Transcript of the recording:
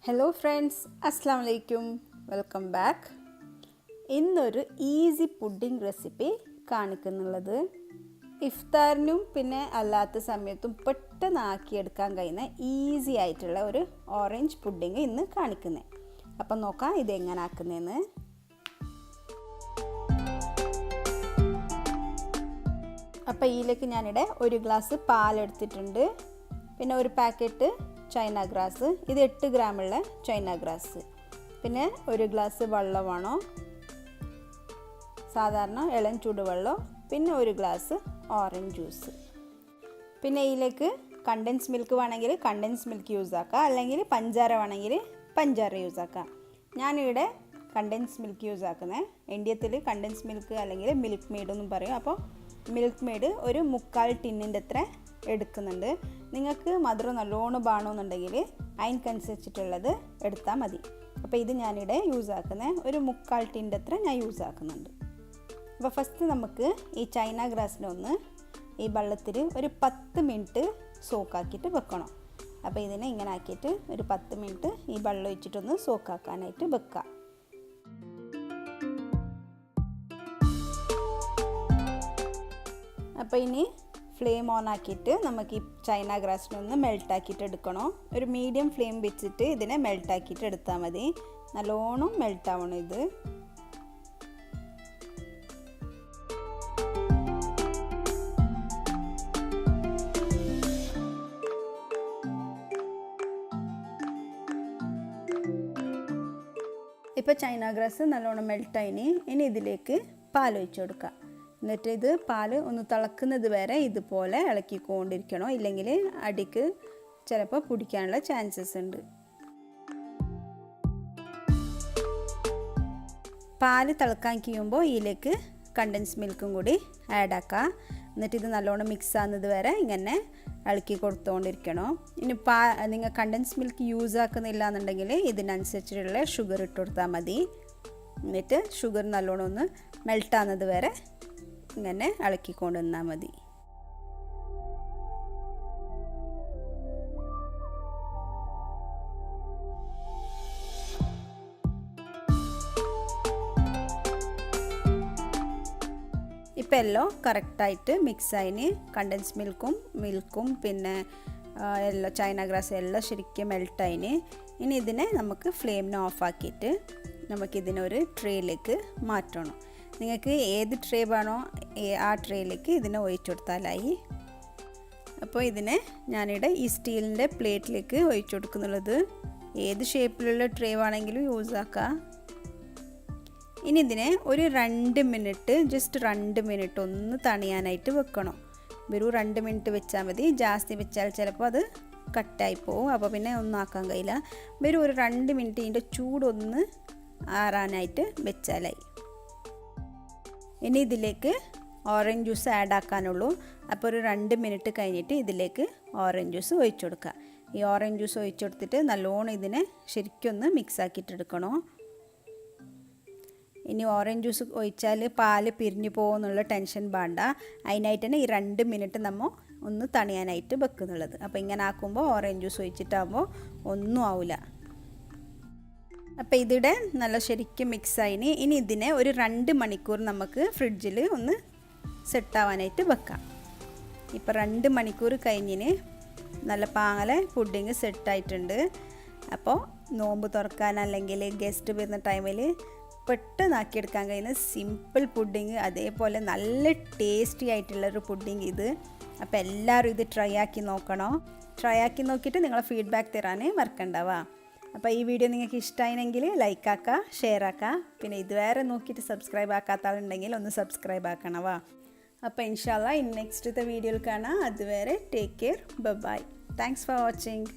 Hello friends, അസ്സാം വലൈക്കും. Welcome back. ഇന്നൊരു ഈസി പുഡിംഗ് റെസിപ്പി കാണിക്കുന്നുള്ളത് ഇഫ്താറിനും പിന്നെ അല്ലാത്ത സമയത്തും പെട്ടെന്ന് ആക്കിയെടുക്കാൻ കഴിയുന്ന ഈസി ആയിട്ടുള്ള ഒരു ഓറഞ്ച് പുഡിംഗ് ഇന്ന് കാണിക്കുന്നത്. അപ്പം നോക്കാം ഇതെങ്ങനെ ആക്കുന്നതെന്ന്. അപ്പോൾ ഇതിലേക്ക് ഞാനിവിടെ ഒരു ഗ്ലാസ് പാലെടുത്തിട്ടുണ്ട്. പിന്നെ ഒരു പാക്കറ്റ് ചൈന ഗ്രാസ്, ഇത് 8 ഗ്രാമുള്ള ചൈന ഗ്രാസ്. പിന്നെ ഒരു ഗ്ലാസ് വെള്ളമാണോ, സാധാരണ ഇളം ചൂടുവെള്ളം. പിന്നെ ഒരു ഗ്ലാസ് ഓറഞ്ച് ജ്യൂസ്. പിന്നെ ഇതിലേക്ക് കണ്ടൻസ് മിൽക്ക് വേണമെങ്കിൽ കണ്ടൻസ് മിൽക്ക് യൂസ് ആക്കാം, അല്ലെങ്കിൽ പഞ്ചാര വേണമെങ്കിൽ പഞ്ചാര യൂസ് ആക്കാം. ഞാനിവിടെ കണ്ടൻസ് മിൽക്ക് യൂസ് ആക്കുന്നത്. ഇന്ത്യത്തിൽ കണ്ടൻസ് മിൽക്ക് അല്ലെങ്കിൽ മിൽക്ക് മെയ്ഡ് എന്നും പറയും. അപ്പോൾ മിൽക്ക് മെയ്ഡ് ഒരു 3/4 ടിന്നിൻ്റെ അത്ര എടുക്കുന്നുണ്ട്. നിങ്ങൾക്ക് മധുരം നല്ലോണം വേണമെന്നുണ്ടെങ്കിൽ അതിനനുസരിച്ചിട്ടുള്ളത് എടുത്താൽ മതി. അപ്പോൾ ഇത് ഞാനിവിടെ യൂസ് ആക്കുന്നത് ഒരു 3/4 ടിന്നിൻ്റെ അത്ര ഞാൻ യൂസ് ആക്കുന്നുണ്ട്. അപ്പോൾ ഫസ്റ്റ് നമുക്ക് ഈ ചൈന ഗ്രാസിനെ ഒന്ന് ഈ വെള്ളത്തിൽ ഒരു 10 മിനിറ്റ് സോക്കാക്കിയിട്ട് വെക്കണം. അപ്പോൾ ഇതിനെ ഇങ്ങനെ ആക്കിയിട്ട് ഒരു 10 മിനിറ്റ് ഈ വെള്ളം ഒഴിച്ചിട്ടൊന്ന് സോക്കാക്കാനായിട്ട് വെക്കാം. അപ്പോൾ ഇനി ഫ്ലെയിം ഓൺ ആക്കിയിട്ട് നമുക്ക് ഈ ചൈന ഗ്രാസിനെ ഒന്ന് മെൽട്ടാക്കിയിട്ട് എടുക്കണം. ഒരു മീഡിയം ഫ്ലെയിം വെച്ചിട്ട് ഇതിനെ മെൽട്ടാക്കിയിട്ട് എടുത്താൽ മതി. നല്ലോണം മെൽട്ടാവണം ഇത്. ഇപ്പോൾ ചൈന ഗ്രാസ് നല്ലോണം മെൽട്ടായിന്. ഇനി ഇതിലേക്ക് പാൽ ഒഴിച്ചു കൊടുക്കാം. എന്നിട്ട് ഇത് പാല് ഒന്ന് തിളക്കുന്നത് വരെ ഇതുപോലെ ഇളക്കിക്കൊണ്ടിരിക്കണം, ഇല്ലെങ്കിൽ അടിക്ക് ചിലപ്പോൾ പിടിക്കാനുള്ള ചാൻസസ് ഉണ്ട്. പാല് തിളക്കാൻ കഴിയുമ്പോൾ ഇതിലേക്ക് കണ്ടൻസ് മിൽക്കും കൂടി ആഡ് ആക്കാം. എന്നിട്ട് ഇത് നല്ലോണം മിക്സ് ആകുന്നത് വരെ ഇങ്ങനെ ഇളക്കി കൊടുത്തുകൊണ്ടിരിക്കണം. ഇനി നിങ്ങൾ കണ്ടൻസ് മിൽക്ക് യൂസ് ആക്കുന്നില്ല എന്നുണ്ടെങ്കിൽ ഇതിനനുസരിച്ചുള്ള ഷുഗർ ഇട്ട് കൊടുത്താൽ മതി. എന്നിട്ട് ഷുഗർ നല്ലോണം ഒന്ന് മെൽട്ടാകുന്നത് വരെ ഇങ്ങനെ ഇളക്കിക്കൊണ്ട് വന്നാൽ മതി. ഇപ്പം എല്ലാം കറക്റ്റായിട്ട് മിക്സായിന്. കണ്ടൻസ് മിൽക്കും പിന്നെ എല്ലാം ചൈന ഗ്രാസ് എല്ലാം ശരിക്കും മെൽട്ടായിന്. ഇനി ഇതിനെ നമുക്ക് ഫ്ലെയിമിനെ ഓഫാക്കിയിട്ട് നമുക്കിതിനൊരു ട്രേയിലേക്ക് മാറ്റണം. നിങ്ങൾക്ക് ഏത് ട്രേ വേണോ ആ ട്രേയിലേക്ക് ഇതിനെ ഒഴിച്ചു കൊടുത്താലായി. അപ്പോൾ ഇതിനെ ഞാനിവിടെ ഈ സ്റ്റീലിൻ്റെ പ്ലേറ്റിലേക്ക് ഒഴിച്ചു കൊടുക്കുന്നുള്ളത്. ഏത് ഷേപ്പിലുള്ള ട്രേ വേണമെങ്കിലും യൂസ് ആക്കാം. ഇനി ഇതിനെ ഒരു 2 മിനിറ്റ്, ജസ്റ്റ് 2 മിനിറ്റ് ഒന്ന് തണിയാനായിട്ട് വെക്കണം. വെറും 2 മിനിറ്റ് വെച്ചാൽ മതി. ജാസ്തി വെച്ചാൽ ചിലപ്പോൾ അത് കട്ടായി പോവും. അപ്പോൾ പിന്നെ ഒന്നും ആക്കാൻ കഴിയില്ല. വെറും ഒരു 2 മിനിറ്റ് ഇതിൻ്റെ ചൂടൊന്ന് ആറാനായിട്ട് വെച്ചാലായി. ഇനി ഇതിലേക്ക് ഓറഞ്ച് ജ്യൂസ് ആഡ് ആക്കാനുള്ളൂ. അപ്പോൾ ഒരു 2 മിനിറ്റ് കഴിഞ്ഞിട്ട് ഇതിലേക്ക് ഓറഞ്ച് ജ്യൂസ് ഒഴിച്ചു കൊടുക്കുക. ഈ ഓറഞ്ച് ജ്യൂസ് ഒഴിച്ചു കൊടുത്തിട്ട് നല്ലോണം ഇതിനെ ശരിക്കൊന്ന് മിക്സ് ആക്കിയിട്ടെടുക്കണോ. ഇനി ഓറഞ്ച് ജ്യൂസ് ഒഴിച്ചാൽ പാല് പിരിഞ്ഞു പോകുന്നുള്ള ടെൻഷൻ വേണ്ട. അതിനായിട്ട് തന്നെ ഈ 2 മിനിറ്റ് നമ്മൾ ഒന്ന് തണിയാനായിട്ട് വെക്കുന്നുള്ളത്. അപ്പോൾ ഇങ്ങനെ ആക്കുമ്പോൾ ഓറഞ്ച് ജ്യൂസ് ഒഴിച്ചിട്ടാകുമ്പോൾ ഒന്നും ആവില്ല. അപ്പോൾ ഇതിടെ നല്ല ശരിക്കും മിക്സായിന്. ഇനി ഇതിനെ ഒരു 2 മണിക്കൂർ നമുക്ക് ഫ്രിഡ്ജിൽ ഒന്ന് സെറ്റാവാനായിട്ട് വെക്കാം. ഇപ്പോൾ 2 മണിക്കൂർ കഴിഞ്ഞിന് നല്ല പാങ്ങലെ പുഡിങ് സെറ്റായിട്ടുണ്ട്. അപ്പോൾ നോമ്പ് തുറക്കാൻ അല്ലെങ്കിൽ ഗസ്റ്റ് വരുന്ന ടൈമിൽ പെട്ടെന്ന് ആക്കിയെടുക്കാൻ കഴിയുന്ന സിമ്പിൾ പുഡിങ്, അതേപോലെ നല്ല ടേസ്റ്റി ആയിട്ടുള്ളൊരു പുഡിങ് ഇത്. അപ്പോൾ എല്ലാവരും ഇത് ട്രൈ ആക്കി നോക്കണം. ട്രൈ ആക്കി നോക്കിയിട്ട് നിങ്ങളെ ഫീഡ്ബാക്ക് തരാൻ മറക്കണ്ടാവാ. അപ്പോൾ ഈ വീഡിയോ നിങ്ങൾക്ക് ഇഷ്ടമായെങ്കിൽ ലൈക്ക് ആക്കുക, ഷെയർ ആക്കുക. പിന്നെ ഇതുവരെ നോക്കിയിട്ട് സബ്സ്ക്രൈബ് ആക്കാത്ത ആളുണ്ടെങ്കിൽ ഒന്ന് സബ്സ്ക്രൈബ് ആക്കണവാ. അപ്പോൾ ഇൻഷാ അല്ലാഹ് നെക്സ്റ്റ് വീഡിയോയിൽ കാണാം. അതുവരെ take care, bye. Thanks for watching.